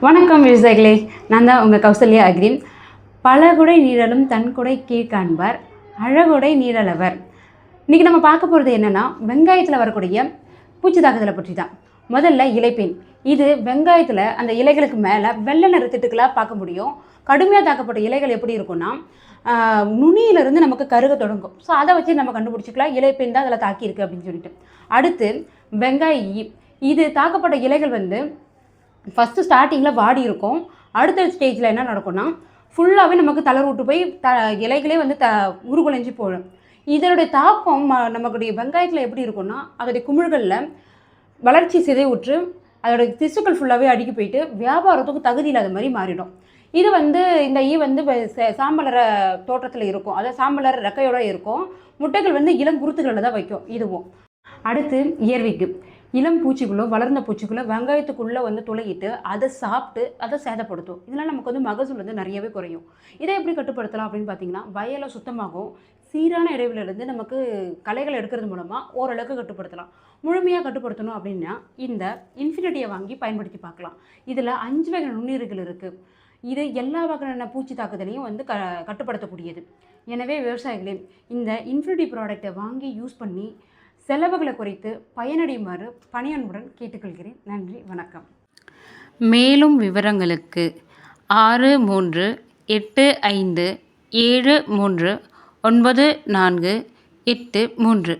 வணக்கம் விவசாயிகளே, நான் தான் உங்கள் கௌசல்யா அக்ரி. பலகுடை நீழலும் தன்குடை கீழ்காண்பார் அழகுடை நீழலவர். இன்றைக்கி நம்ம பார்க்க போகிறது என்னென்னா, வெங்காயத்தில் வரக்கூடிய பூச்சி தாக்குதலை பற்றி தான். முதல்ல இலைப்பேன். இது வெங்காயத்தில் அந்த இலைகளுக்கு மேலே வெள்ளை நிற திட்டுக்களாக பார்க்க முடியும். கடுமையாக தாக்கப்பட்ட இலைகள் எப்படி இருக்குன்னா, நுனியிலிருந்து நமக்கு கருக தொடங்கும். ஸோ அதை வச்சு நம்ம கண்டுபிடிச்சிக்கலாம் இலைப்பேன் தான் அதில் தாக்கியிருக்கு அப்படின்னு சொல்லிட்டு. அடுத்து வெங்காய இது தாக்கப்பட்ட இலைகள் ஃபஸ்ட்டு ஸ்டார்டிங்கில் வாடி இருக்கும். அடுத்த ஸ்டேஜில் என்ன நடக்கும்னா, ஃபுல்லாகவே நமக்கு தளர் விட்டு போய் இலைகளே உருகுலைஞ்சி போயிடும். இதனுடைய தாக்கம் நமக்குடைய வெங்காயத்தில் எப்படி இருக்கும்னா, அதோடைய குமிழ்களில் வளர்ச்சி சிதைவுற்று அதோடைய திசுக்கள் ஃபுல்லாகவே அடுக்கி போயிட்டு வியாபாரத்துக்கு தகுதி இல்லாத மாதிரி மாறிடும். இது இந்த சாம்பலர தோற்றத்தில் இருக்கும். அதாவது சாம்பலர் ரெக்கையோடு இருக்கும். முட்டைகள் இளங்குருத்துகளில் தான் வைக்கும் இதுவும். அடுத்து இயற்கைக்கு இளம் பூச்சிகளோ வளர்ந்த பூச்சிகளோ வெங்காயத்துக்குள்ளே துளையிட்டு அதை சாப்பிட்டு அதை சேதப்படுத்தும். இதனால் நமக்கு மகசூல் நிறையவே குறையும். இதை எப்படி கட்டுப்படுத்தலாம் அப்படின்னு பார்த்தீங்கன்னா, வயலை சுத்தமாகும் சீரான இடைவெளியிலேருந்து நமக்கு களைகளை எடுக்கிறது மூலமாக ஓரளவுக்கு கட்டுப்படுத்தலாம். முழுமையாக கட்டுப்படுத்தணும் அப்படின்னா இந்த இன்ஃபினிட்டியை வாங்கி பயன்படுத்தி பார்க்கலாம். இதில் 5 வகை நுண்ணுயிர்கள் இருக்குது. இது எல்லா வகையான பூச்சி தாக்குதலையும் கட்டுப்படுத்தக்கூடியது. எனவே விவசாயிகளே, இந்த இன்ஃபினிட்டி ப்ராடக்டை வாங்கி யூஸ் பண்ணி செலவுகளை குறைத்து பயனடையுமாறு பணியன்புடன் கேட்டுக்கொள்கிறேன். நன்றி, வணக்கம். மேலும் விவரங்களுக்கு 6385739483